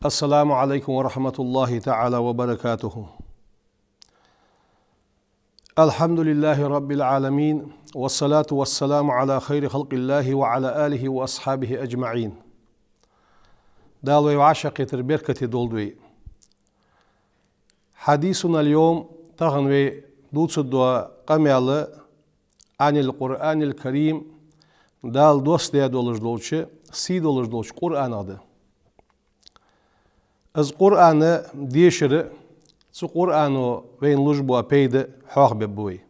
السلام عليكم ورحمة الله تعالى وبركاته. الحمد لله رب العالمين، والصلاة والسلام على خير خلق الله وعلى آله وأصحابه أجمعين. دالوي وعشق تربيركة دولدوي. حديثنا اليوم تغنوي دوتس الدواء قميال عن القرآن الكريم. دال دوست دي دولش دولش سي دولش دولش قرآن هذا. از قرآن ديشر سو قرآنو وين لجبوا بيد حاق ببوي.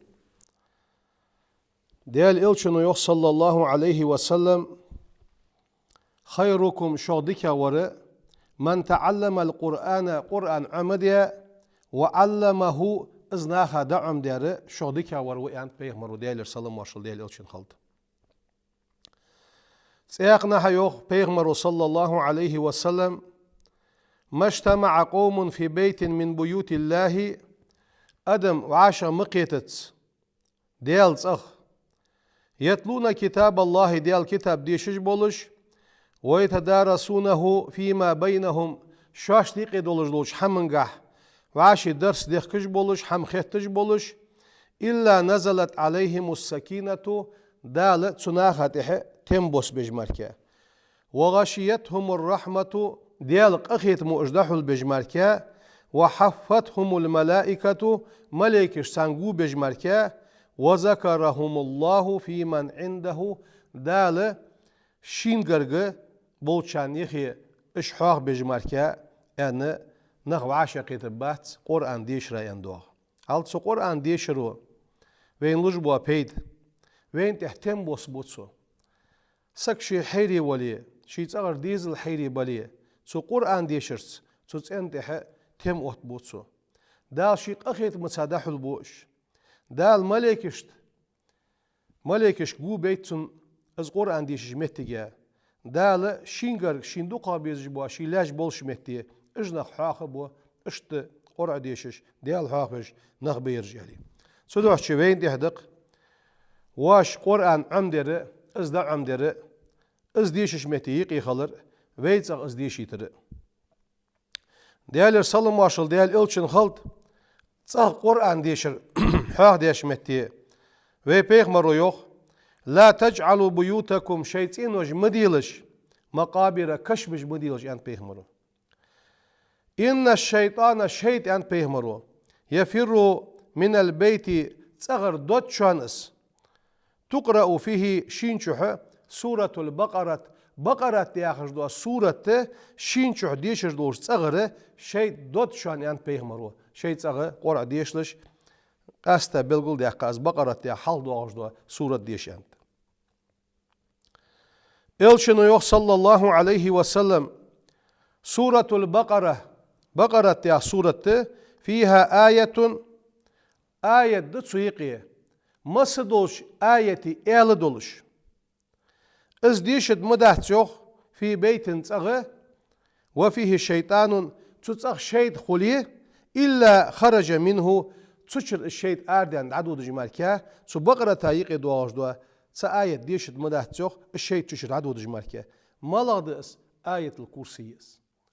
ديال إلشنو يخ صلى الله عليه وسلم خيركم شودك ور من تعلم القرآن قرآن عمديا وعلمه ازناخا دعم ديار شودك ور ويان بيغمرو ديال سلام واشل ديال إلشن خلط. سيقنا يخ بيغمرو صلى الله عليه وسلم ما اجتمع قوم في بيت من بيوت الله أدم وعاشا مقيتت ديال صخ يتلون كتاب الله ديال كتاب ديشج بولش ويتدارسونه فيما بينهم شاش ديقي دولش دولش حمنقح وعاشي درس ديخكش بولش حم خيتج بولش إلا نزلت عليهم السكينة دالت سناخته تنبوس بجمركة وغشيتهم الرحمة ديال أخيت مؤجدح بجمركة وحفتهم الملائكة ملائكة سانقو بجمركة وذكرهم الله في من عنده دال شينغرغ بولشان يخي إشحاق بجمركة أن نخو عاشق تبات قرآن ديشرا يندوه هل سو قرآن ديشرو وين لجبوا بيد وين تهتم بوسبوتسو سكشي حيري ولي شي تغر ديزل حيري بلي سو قرآن ديشرس سو تنتح تم اوت بوتسو دال شيق اخيت مصادح البوش دال ملكش جو بيتسن از قرآن ديشش متيجا دال شينغر شيندو قابيز بوا شي لاج بولش متي اجنخ حاخ بو اشت قرآن ديشش دال حاخش نخ بيرجالي سو دوش وين دهدق واش قرآن عمدر از دا عمدر از ديشش متي يقي خلر ويتسغ از ديشي تر ديال سلام واشل ديال إلشن خلط تسغ قرآن ديشر حاق ديش متي وي بيغمرو يوخ لا تجعلوا بيوتكم شيطين وج مديلش مقابر كشبج مديلش أنت بيغمرو إن الشيطان شيط أنت بيغمرو يفر من البيت تسغر دوت شانس تقرأ فيه شينشوح سورة البقرة بقرة ياخذ دو سورة شينشوح ديشش دوش تسغر شيط دوت شان أنت بيغمرو شيط تسغر قرأ ديشلش قاستا بلغل ديا قاس بقرة يا حال دوغش دو سورة ديش أنت إلشنو يوخ صلى الله عليه وسلم سورة البقرة بقرة يا سورة فيها آية دتسويقية مصدوش آية إيل دولش إز ديشد مدهتشوخ في بيت تسغى وفيه الشيطان تسغ شيط خليه إلا خرج منه تشر الشيط آردان عدو دجماركا سو بقرة تايق دواج دوا آية ديشد مدهتشوخ الشيط تشر عدو دجماركا مالغ اس آية الكرسي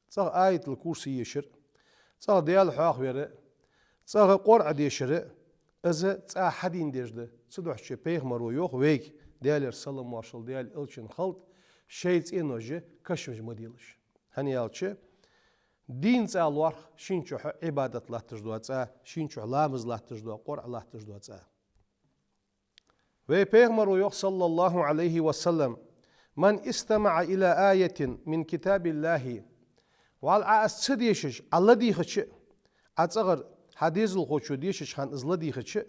تسغ آية الكرسي يشر تسغ ديال حاق ويري تسغ قرع ديشر إز تسغ حدين ديشد تسدوحش بيغمرو يوخ ويك ديال سلام واشل ديال إلشن خلط شيط إنوجي كشمج مديلش هني يالشي دين تسا الورخ شينشوح عبادة الله تجدوا تسا شينشوح لامز الله تجدوا قرع الله تجدوا تسا ويبيغمرو يوخ صلى الله عليه وسلم من استمع إلى آية من كتاب الله والع السديشش الذي خش أتصغر حديث الخوشو ديشش خان الذي خش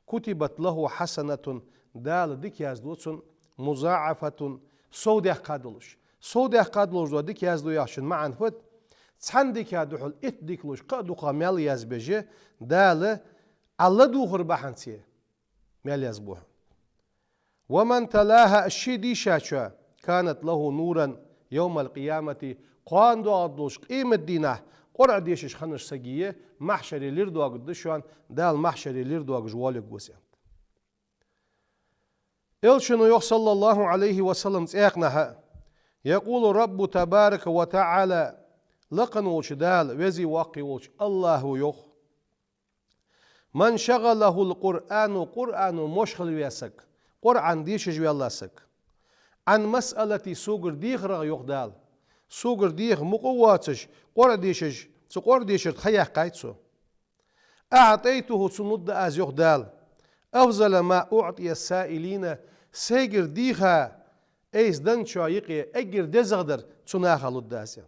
كتبت له حسنة دال ديك يازدوتسن مضاعفة سودة قادلوش سودة قادلوش دو ديك يازدو ياشن معن فت تسحن ديك يادوحل ات ديكلوش قادو قاميال يازبجي دال الله دوخر بحنسي ميال يازبوها ومن تلاها الشي دي شاشا كانت له نورا يوم القيامة قوان دو عدلوش قيمة دينه قرع ديشش خنش سجية محشري ليردو عقدشوان دال محشري ليردو عقجوالك بوسيان إلشنو يوخ صلى الله عليه وسلم تأقنها يقول رب تبارك وتعالى لقن وش دال وزي واقي وش الله يخ من شغله القرآن قرآن مشغل ويسك قرآن ديش جوي الله سك عن مسألة سوغر ديخ رغ يقدال سوغر ديخ مقواتش قرآ ديشج سو قرآ ديشج تخيح قايتسو أعطيته سند أز يقدال أفضل ما أعطي السائلين سيجر ديخا ايس دن شايقي اجر دزغدر تناخ للداسيان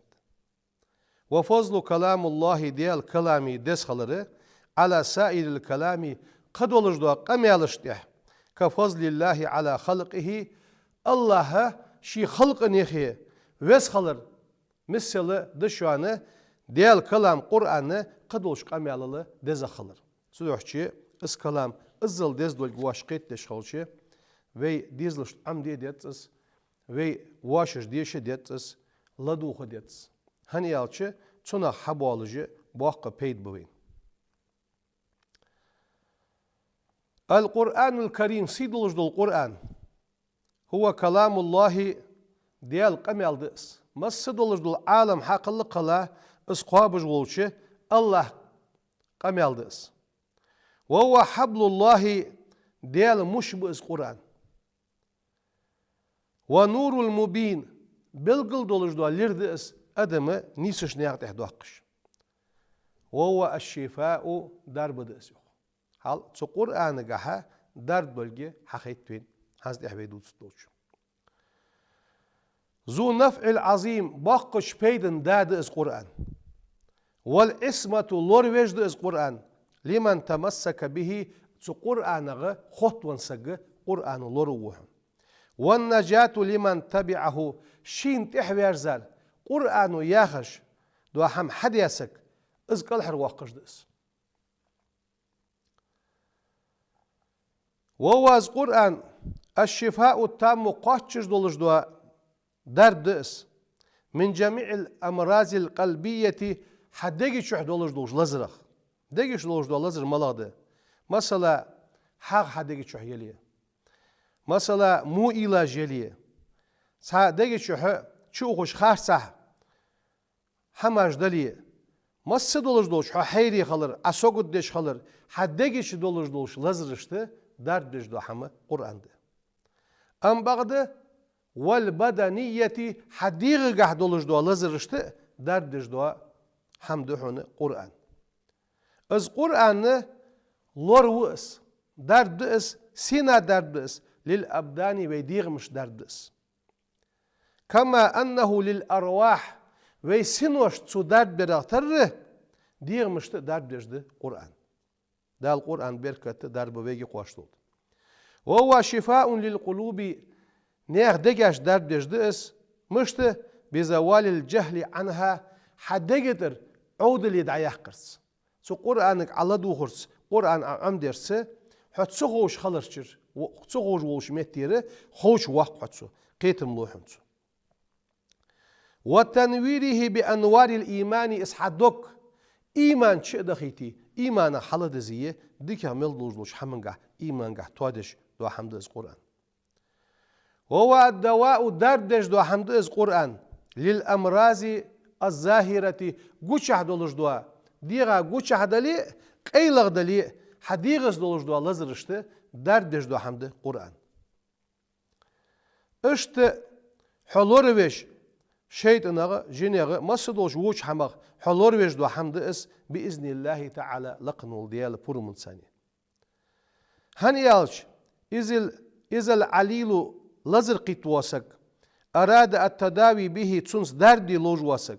وفضل كلام الله ديال كلامي دسخلره على سائر الكلام قد ولجدوا قم يالشتح كفضل الله على خلقه الله شي خلق نيخي وسخلر مثل دشوانه ديال كلام قرآن قد ولش قم يالله دزخلر سوحشي اس كلام ازل دزدول واشقيت دشخلشي وي ديزلش عمدي ديتس وي واشش ديش ديتس لدوخ ديتس هني يالشي تنا حبالجي باقة بيد بوين القرآن الكريم سيدلج دو القرآن هو كلام الله ديال قميال ديس ما سيدلج دو العالم حق الله قلا اسقابج ولشي الله قميال ديس وهو حبل الله ديال مشبه القرآن ونور المبين بلغل دولج دو لردس أدم نيسش نيغتح دوقش وهو الشفاء درب دس هل تسو قرآن قاها درد بلغي حقيت توين هاز دي حبيدو تستوش ذو نفع العظيم باقش بيدن داد اس قرآن والاسمة لورويج دس قرآن لمن تمسك به تسو قرآن غا خطوان سق قرآن لوروه والنجاة لمن تبعه شين تحوير زال قرآن ياخش دو هم حد يسك از قلحر واقش دس وواز قرآن الشفاء التام قاتشش دولش دو درب دس من جميع الأمراض القلبية حدقي شح دولش دولش لزرخ دقيش دولش دول لزر ملاده مثلا حق حدقي شح يليه مثلا مو علاج يليه دقيش شح شو خوش خاش صح هماش دليه مس دولش دولش حيري خلر اسوغد دش خلر حدقيش دولش دولش لزرشته درد دش دو حما قرآن ده ام بعد والبدنية حديغ قح دولش دو لزرشته درد دش دو حمد هون قرآن از قرآن لوروس درد اس سينا درد اس للأبدان ويديغ مش درد اس كما أنه للأرواح ويسنوش تسو درد براغتره ديغ مش درد دش ده قرآن ده القرآن بركت درب ويجي قواشتود وهو شفاء للقلوب نيغ دقاش درب دش دس مشت بزوال الجهل عنها حدقتر عود اللي دعيح قرص سو قرآنك على دوخرس قرآن عم درسه حت سخوش خلرشر سخوش ووش متيره خوش واق حتسو قيتم لوحنسو وتنويره بأنوار الإيمان إسحدك إيمان شئ دخيتي إيمان حلد زيه ديك عمل دوزلوش حمنجا إيمانجا توادش دو حمد از قرآن وهو الدواء دردش دو حمد از قرآن للأمراض الظاهرة قوشح دولش دوا ديغا قوشح دلي قيلغ دلي حديغس دولش دوا لزرشته دردش دو حمد قرآن اشت حلوروش شيطان جنيغ مصدوش ووش حمغ حلوروش دو حمد اس بإذن الله تعالى لقنول ديال بورمون ثانية هنيالش إذا العليل لزرقي تواسك أراد التداوي به تنس دردي لوج واسك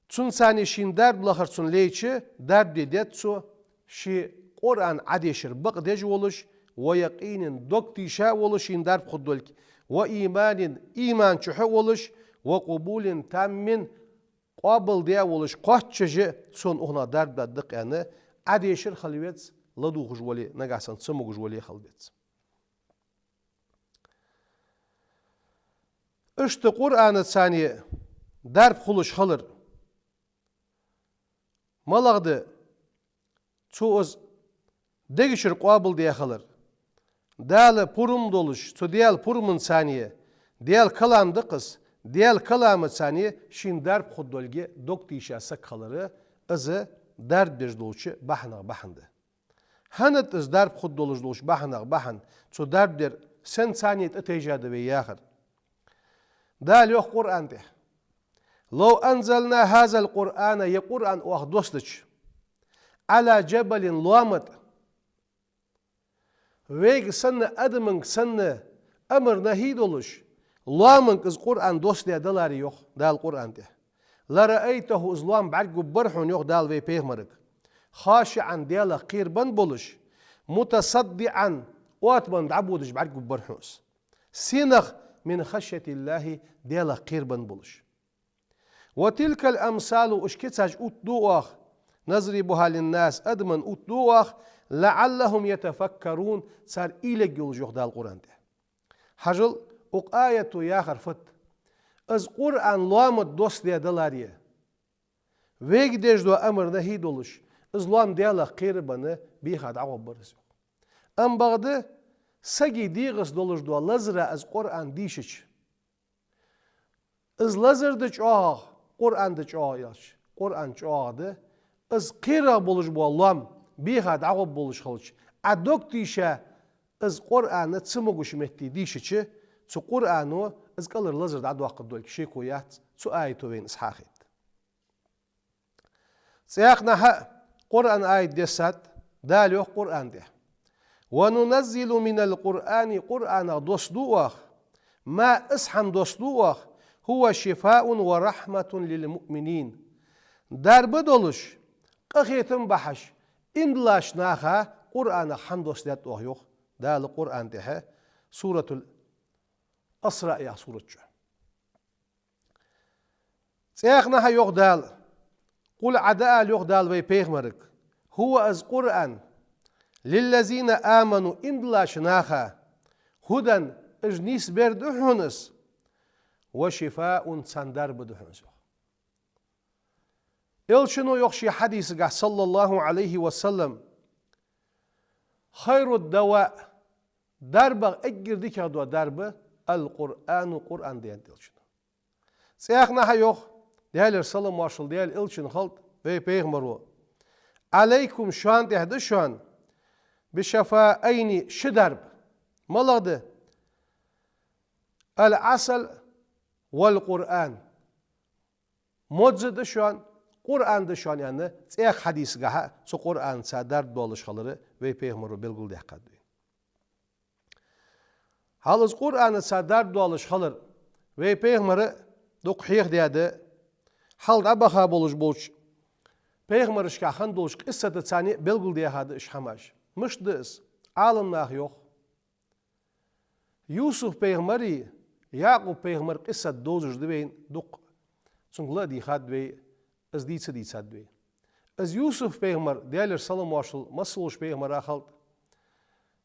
تنساني شين درد لخر تن ليتش دردي ديتسو شي قرآن عديشر بق ديج ولش ويقين دكتي شاء ولشين درب خدولك وإيمان إيمان شحو ولش وقبول تام قابل ديا ولش قاتشجي سون أهنا درب دق يعني عديشر خليوت لدو خجولي نجاسن سمو خجولي خلبت اشت قرآن الثانية درب خلش خلر ملغد توز دقشر قابل ديا خلر دال پورم دولش تو ديال پورمن ثانية ديال كلام دقس ديال كلام ثاني شين درب خدولجي دوكتيشا سكالرı ازı درب دجدولش بحنده هنت از درب خدولش بحن تو درب در سن ثانية اتجاد بياخر دال يوخ قرآن ده لو أنزلنا هذا القرآن يقرآن واخدوستش على جبل لوامد ويج سنة أدمن سنة أمر نهيد ولش لامن از قرآن دوست دلاري يوخ دال قرآن ده لرأيته إسلام بعد برحون يوخ دال في بيهمرك خاشعا ديالا قيربان بولش متصدعا واتبان دعبودش بعد برحوس سينخ من خشية الله ديالا قيربان بولش وتلك الأمثال اشكتاج أتدوخ نضربها للناس أدمن أتدوخ لعلهم يتفكرون صار إليك يلجوخ دال قرآن ده حجل اق آية ياخر فت از قرآن لامد دوست دي دلاريه ويك ديش دو أمر نهي دولش از لام ديالا قيربانه بيخاد عواب برزيو ام بغده سگي ديغس دولش دو لزره از قرآن ديشش از لزر دچ قرآن دچ ياش قرآن چ ده از قيرا بولش بو لام بيخاد عواب بولش خلش ادوك ديشه از قرآن تسموغش مهتي ديشش تو قرآنو از قلر لزر دعد واقع دول شيء كويات تو آيتو وين إسحاقيت سياقنا قرآن آية ديسات داليو قرآن ده وننزل من القرآن قرآن دوسدوخ ما اسحم دوسدوخ هو شفاء ورحمة للمؤمنين دار بدولش قخيتم بحش إمدلاش ناخا قرآن حمدوس ديت وحيوخ دال القرآن ده سورة الأسراء يا سورة جو سياقنا يوخ دال قل عداء يوخ دال وي بيغمرك هو از قرآن للذين آمنوا إمدلاش ناخا هدى اجنيس بردحونس وشفاء سندر بدحونس إلشنو يخشي حديث صلى الله عليه وسلم خير الدواء درب اجر ديك دو درب القرآن قرآن ديان إلشنو سياقنا هيوخ ديال سلام واشل ديال إلشن خلط وي بيغمرو عليكم شان ده شان بشفاءين شدرب ملغده العسل والقرآن موجد شان قرآن دشان يعني تيخ حديث جها سو قرآن سادر دولش خلره وي بيغمرو بلغل ده قد حالز قرآن سادر دولش خلر وي بيغمرو دوق حيخ دياده حال دبخا بولش Peygamber şahın doluş kıssa da tane belgül diye hadı işhamaş. Mışdız alım nah yok. Yusuf peygamberi Yaqub peygamber kıssa doluş deveyn duk. Çünkü di had ve az di sad ve. Az Yusuf peygamber diğerler salam başıl masuluş peygamber ahalt.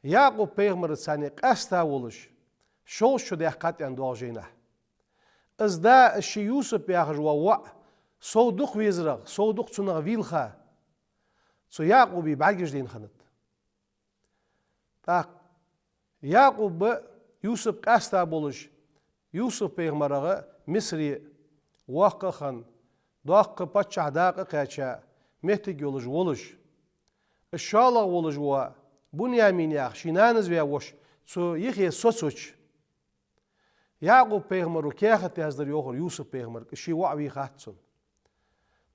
Yaqub peygamber tane qasta oluş. Şol şu de qatyan doğjina. Az da şi Yusuf peygamber ve صودق ويزرق صودق تنغ فيلخا سو يعقوب بعجز دين خنت تا يعقوب يوسف قاستا بولش يوسف بيغمرغه مصري واقع خان داق باتشا داق قاچا مهتي يولج ولش الشالا ولج وا بنيامين ياخ شينانز ويا وش سو يخي سوسوچ يعقوب بيغمرو كيخت يزدر يوخر يوسف بيغمر شي وعوي خاتسون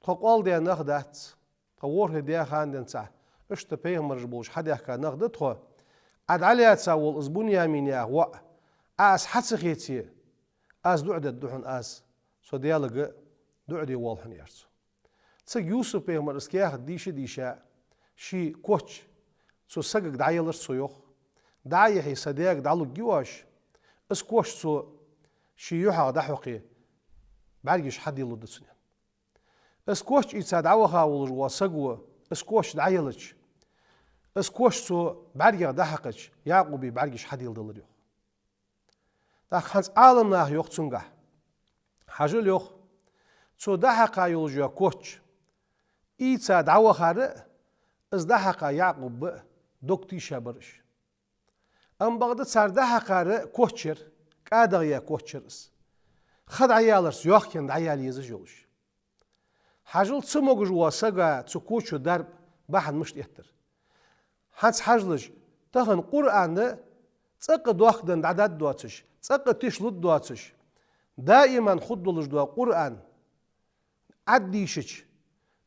تقول دي نخدت تقول دي خاندن صح اش تبيغمر جبوش حد يحكى نخدت خو عد عليها تساول ازبون يمين يا وا اس حتسخيتي اس دعد الدحن اس سو ديالغ دعدي والحن يرسو تسق يوسف بيغمر اسكياخ ديشا شي كوتش سو سقق دعيلر سو يوخ دعيحي صديق دعلو جواش اس كوش سو شي يوحا دحوقي بعرقش حد يلود السنين اسكوش يتساد عوها وسقوه اسكوش دعيلج اسكوش سو بعرق دحقج يعقوبي بعرقش حد يلدل يوخ دا خانس عالم ناه يوخ تسنقه حاجل يوخ سو دحقا يلجو كوش يتساد عوها از دحقا يعقوب دوكتي شابرش ام بغداد سار دحقا كوشر قادر يا كوشرس خد عيالرس يوخين عيال يزجولش حاجل تسموج واسقا تسكوتشو درب بحد مش يتر حدس حاجلج تهن قرآن تسقى دوخدن عدد دواتش تسقى تشلط دواتش دائما خدلج دوا قرآن عديشش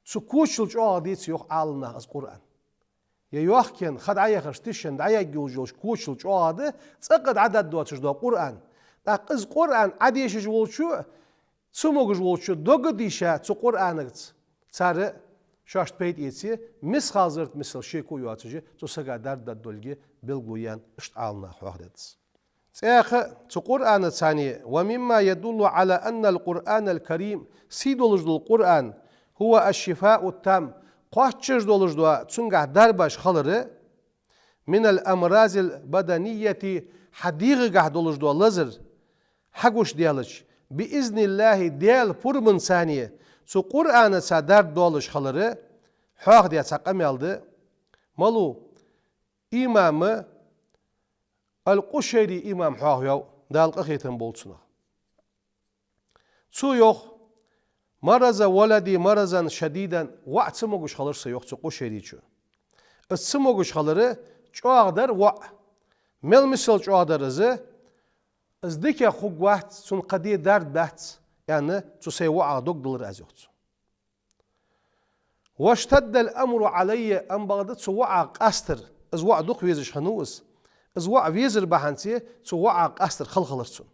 تسكوتشلج عاديت يوخ عالنا از قرآن يوخين خد عيخش تشن عيال جوجوش كوتشلج عادي تسقى عدد دواتش دوا قرآن از قرآن عديشش ولشو تسموج ولشو دوغديشا تسو قرآنكت تسار شاشت بيت يتسي مس خازرت مثل شيكو يواتجي تسقى درد دولجي بالغويان اشتعالنا حوغدتس تسو قرآن الثاني ومما يدل على أن القرآن الكريم سيدولج القرآن هو الشفاء التام قواتشج دولج دوا تسنغا درباش خلره من الأمراض البدنية حديغ دولج دوا لزر حقوش ديالج بإذن الله ديال فرمن ثانية سو قرآن سادر دولش خلره حاق ديال ساقم يالده مالو إمام القشيري إمام حاق يو دال قخيتن بولسنا سو يوخ مرض ولدي مرضا شديدا وقت سموغش خلرسا يوخ سو قشيري چو السموغش خلره چوغدر ملمسل چوغدر ازه ازدكي خوق واحد سن قديه درد بحت يعني تسي وعى دقدل ازيوت واشتد الامر علي ام بغدت سو وعى قاستر از وعى دق ويزش هنوس از وعى ويزر بحنتي سو وعى قاستر خلخلرسون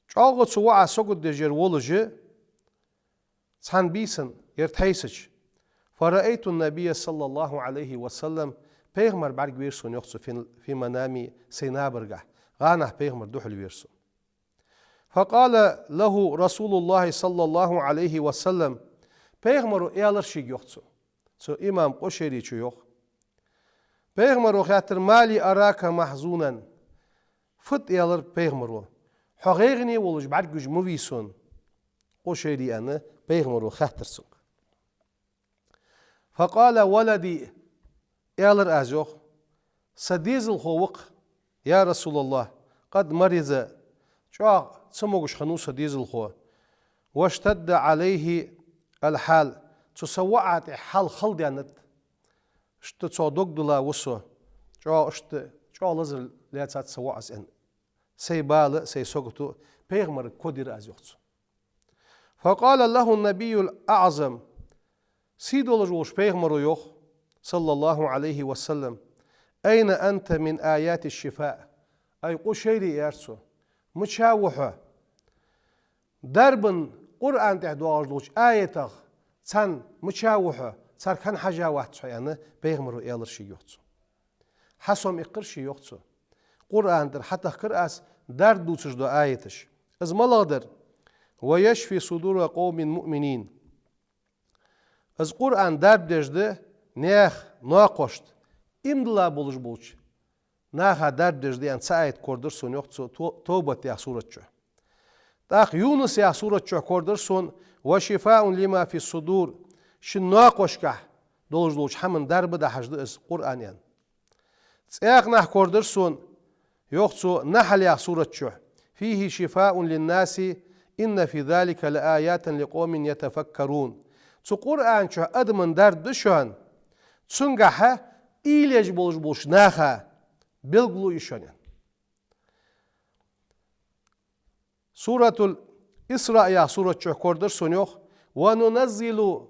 چاغ سو وعى سوقد دجر ولجه سان بيسن يرتيسج فرأيت النبي صلى الله عليه وسلم پیغمبر برگ ويرسون يخصو في منامي سينابرگه غانه پیغمبر دوحل ويرسون فقال له رسول الله صلى الله عليه وسلم پیغمبر ايالر شيگ يخصو سو امام قشيري چو يخ پیغمبر خاطر مالي اراك محزونا فت ايالر پیغمبر حقيقني ولج برگج مويسون قشيري انا پیغمبر خاطر سون فقال ولدي ايالر ازوخ سديز الخوق يا رسول الله قد مرض شو سموغش خنوسة ديزل خو واشتد عليه الحال تسوعت حال خلد يعني اشت تصادق دلا وسو شو اشت شو لازم لا تسوعس ان سي بال سي سوقتو بيغمر كودير ازيوت فقال له النبي الأعظم سيدول جوش بيغمر يوخ صلى الله عليه وسلم أين أنت من آيات الشفاء أي قشيري يرسو متشاوحة دربن قرآن تحدواج دوش آياتك سن متشاوحة صار كان حاجة واحد يعني بيغمرو إيالر شي يوتسو حسوم إقر شي يوتسو قرآن در حتى قرأس در دوتش دو آياتش از ملاقدر ويشفي صدور قوم مؤمنين از قرآن در دجده نيخ ناقشت إمدلا بولش بولش ناخا در دجده أن سايت كوردر سون يوتسو توبة يا سورة شو تاخ يونس يا سورة شو كوردر سون وشفاء لما في الصدور شن ناقش كه دولش دولش حمن درب ده حجد از قرآن يعني تساق نح كوردر سون يوتسو نحل يا سورة شو فيه شفاء للناس إن في ذلك لآيات لقوم يتفكرون تو قرآن شو أدمن درد شون تسنجحه إيلج بولش ناخا بلغلو يشون سورة الإسراء يا سورة شو كوردر سونيوخ وننزل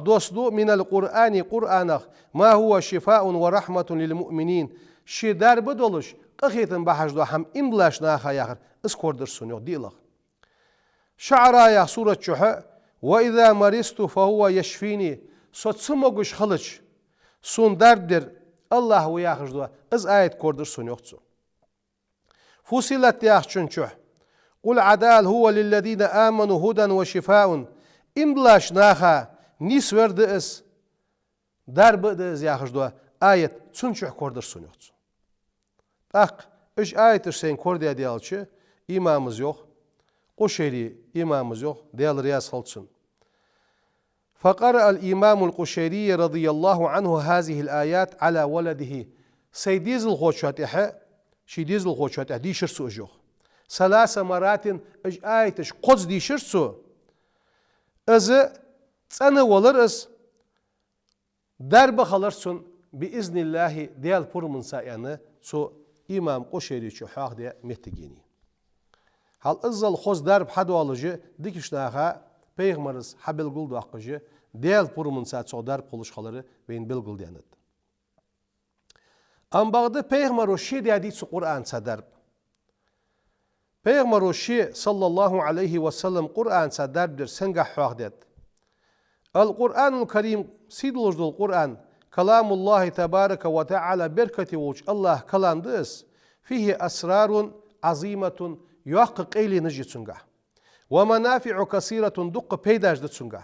دوسدو من القرآن قرآنخ ما هو شفاء ورحمة للمؤمنين شي در بدولش قخيتن بحجدو هم إمبلاش ناخا ياخر اس كوردر سونيوخ ديلخ شعرا يا سورة شوحة وإذا مرست فهو يشفيني سوتسموغش خلش سون دردر الله وياخجدو از آيت كوردر سونيوخ فصلت ياخشن شوح قل عدال هو للذين آمنوا هدى وشفاء إمبلاش ناخا نيس ورد اس درب از ياخجدو آيت تسنشوح كوردر سونيوخ اق اش آيت ارسين كورديا ديالچه إمامز يوخ قشيري إمامز يوخ ديال رياس خلصن فقرأ الإمام القشيري رضي الله عنه هذه الآيات على ولده سيديز الخوشاتحة شيديز الخوشاتحة دي شرسو أجوخ ثلاث مرات اج آيتش قدس دي شرسو از تسأنا ولرس درب خلرسون بإذن الله ديال برمن سايانا سو إمام قشيري شو حاق دي متجيني هل ازل خوز درب حدو alıcı dikişnağa Peygamberimiz habil guldu akıcı diyal purumun saat so derb konuşmaları beyin bilgil diyanet. Ambağda Peygamber o şey dedi su Kur'an sadarb. Peygamber o şey sallallahu aleyhi ve sellem Kur'an sadarbdir senga haq det. El-Kur'anul Kerim sidulujul Kur'an kalamullahi tebareke ve teala berkati vuç Allah kalandız fihi asrarun azimatun yuhakkik eyli nijitsunga. ومنافع كثيرة دق بيداج دتسونغا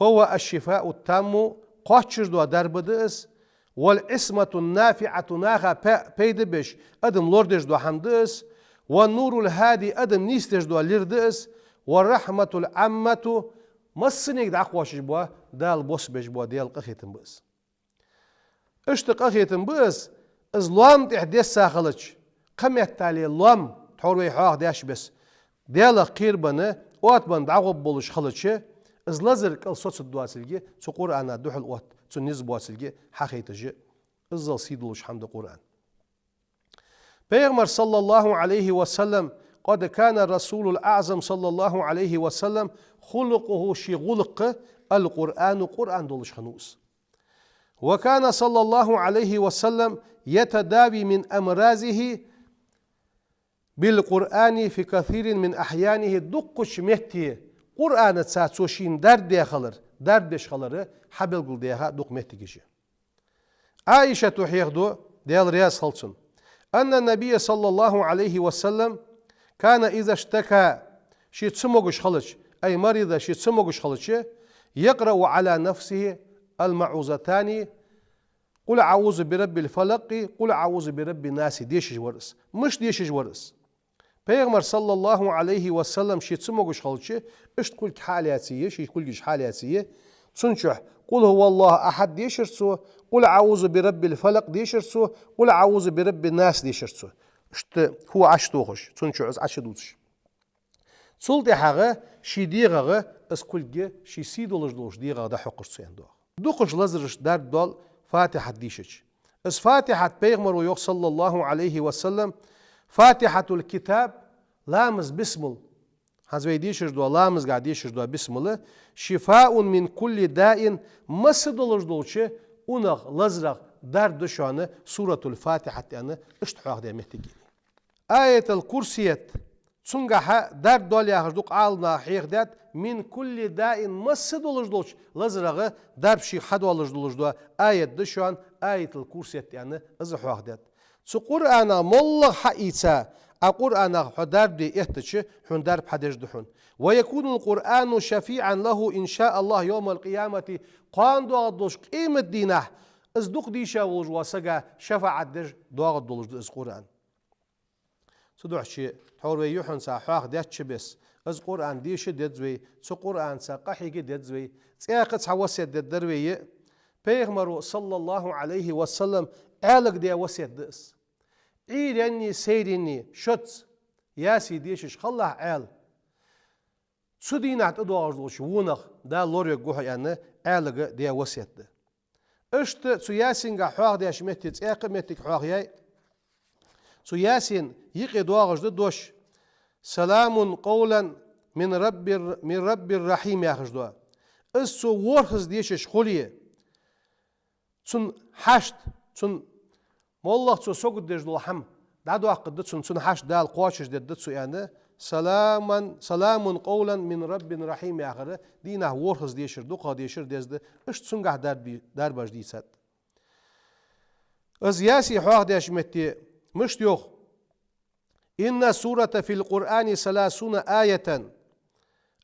هو الشفاء التام قاتشر دو دربدس والعصمة النافعة ناغا بيدبش أدم لوردش دو حمدس والنور الهادي أدم نيستش دو ليردس والرحمة العامة مصنيك دعقوش بوا دال بوس بش بوا ديال قخيتن بس اشتق قخيتن بس ازلام تحديث ساخلج قمت تالي اللام تحوروي حاق داش بس ديالا قيربانه وات بان دعوب بولش خلطشه از لازر كل صوت الدواسلجي سو قرآن دوحل وات سو نيز بواسلجي حقيقتجي ازل سيدلوش حمد قرآن بيغمر صلى الله عليه وسلم قد كان الرسول الأعظم صلى الله عليه وسلم خلقه شي غلق القرآن قرآن دولش خنوس وكان صلى الله عليه وسلم يتداوي من أمراضه بالقرآن في كثير من أحيانه دقش مهتي قرآن تساتوشين درد يخلر دردش خلره حبل قل ديها دق مهتي كيشي عائشة تحيغدو ديال رياض خلصن أن النبي صلى الله عليه وسلم كان إذا اشتكى شي تسموغش خلش أي مريضة شي تسموغش خلش يقرأ على نفسه المعوذتان قل أعوذ برب الفلق قل أعوذ برب الناس ديشش ورس مش ديشش ورس Peygamber sallallahu aleyhi ve sellem şi tsumoguş halçı işt kul haliyatiye şi kulgiş haliyatiye tsunçuh kul huvallahu ahad dişirsu kul auzu bi rabbil falaq dişirsu kul auzu bi rabbin nas dişirsu işte hu aştuğuş tsunçuh az aşıduş sulti hağı şi diğağı az kulgi şi sidoluş diğağı da huqursu yando duquş lazırış dar dol fatiha dişiç az fatiha peygamber yok sallallahu aleyhi ve sellem فاتحة الكتاب لامز بسمل هذا يديشر دوا لامز قاعد يشر دوا بسمل شفاء من كل داء مسدلج دولشة ونغ لزرق دار دشانة سورة الفاتحة يعني اشتحاق دي محتاجين آية الكرسية تسنجها دار دول يخرجوك عالنا حيخدات من كل داء مسدلج دولش لزرق دار بشي حدولج دولش دوا آية دشان آية الكرسية يعني ازحاق دات سو قرآن مولغ حقيقة القرآن حدار دي احتش حندار بحدش دحون ويكون القرآن شفيعا له إن شاء الله يوم القيامة قان دو غدوش قيمة دينه از دوق ديشا ولج واسقا شفاعة دج دو غدولج از قرآن سو دوحشي حور ويوحن سا حاق دياتش بس از قرآن ديش ديدزوي سو قرآن سا قحيقي ديدزوي سياقت حواسيت ديدروي بيغمر صلى الله عليه وسلم آلق دي وسيت دس عيرني سيرني شتس ياسي ديشش خلاه عال سودينات ادوارزوش ونخ دا لوريو جوه يعني آلق دي وسيت ده اشت سو ياسين قا حواغ ديش مهتت ايق مهتك حواغ ياي سو ياسين يقي دوارج دوش سلام قولا من رب الرحيم ياخش دوا اسو ورخز ديشش خوليه سن حشت سن والله تسو سوق ديج لحم دادو عقد تسن حشت دال قواشش دتسو يعني سلام قولا من رب رحيم يا اخر دينه ورخز ديشر دوقا ديشر دزد اش تسنغ در باش ديسات از ياسي حواغ ديش متي مش يوخ إن سورة في القرآن 30 آية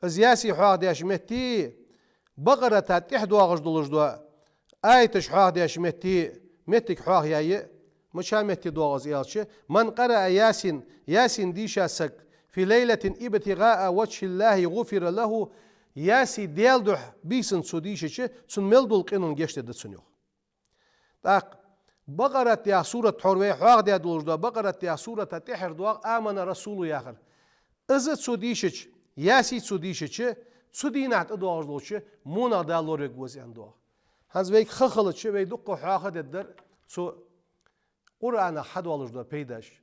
از ياسي حواغ ديش متي بقرة تحدو اغش دولج دوا آية حواغ ديش متك حواغ ياي مشامتي دوغز يالشي من قرأ ياسين ديشا سك في ليلة ابتغاء وجه الله غفر له ياسي ديالدح بيسن سوديشي سن ملدول قنون جشت دتسنيو تاق بقرة يا سورة حروي حواق دي دولج دوا بقرة يا سورة تحر دوا آمن رسول ياخر إذا تسوديشش ياسي تسوديشش تسودينات أدوار دوش مونا دالوريك وزيان دوا هنز ويك خخلتش ويدقو حواق ددر سو قرآن حد والج دوا بيداش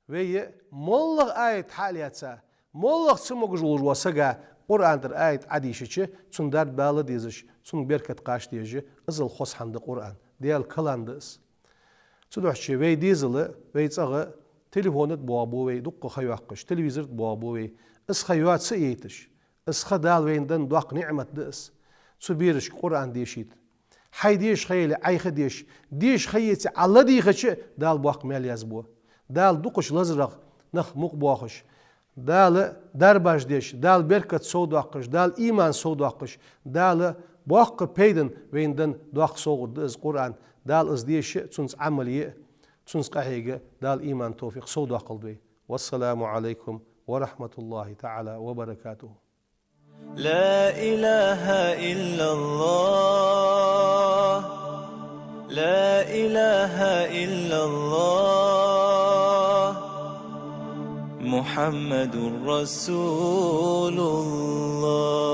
وي مولغ آية حالياتسا مولغ سموغ جولج وسجا قرآن در آية عديشش تسندار بالا ديزش تسن بركة قاش ديجي إزل خص حند قرآن ديال كلاندس تدوحشي وي ديزل وي تصغى تليفونت بوابو وي دقو خيواقش تلفزيون بوابو وي اس خيوات سيتش اس خدال وين دن دوق نعمة دس تبيرش قرآن ديشيت حي ديش خيلي عي خديش ديش خيتي على دي خش دال بوق مال يزبو دال دقش لزرق نخ مقبوخش دال درباش ديش دال بركة سوداقش دال إيمان سوداقش دال بوق بيدن وين دن دوق سوق دز قرآن دال از ديش تنس عملية تنس قحيقة دال إيمان توفيق سودا قلبي والسلام عليكم ورحمة الله تعالى وبركاته. لا إله إلا الله لا إله إلا الله محمد رسول الله.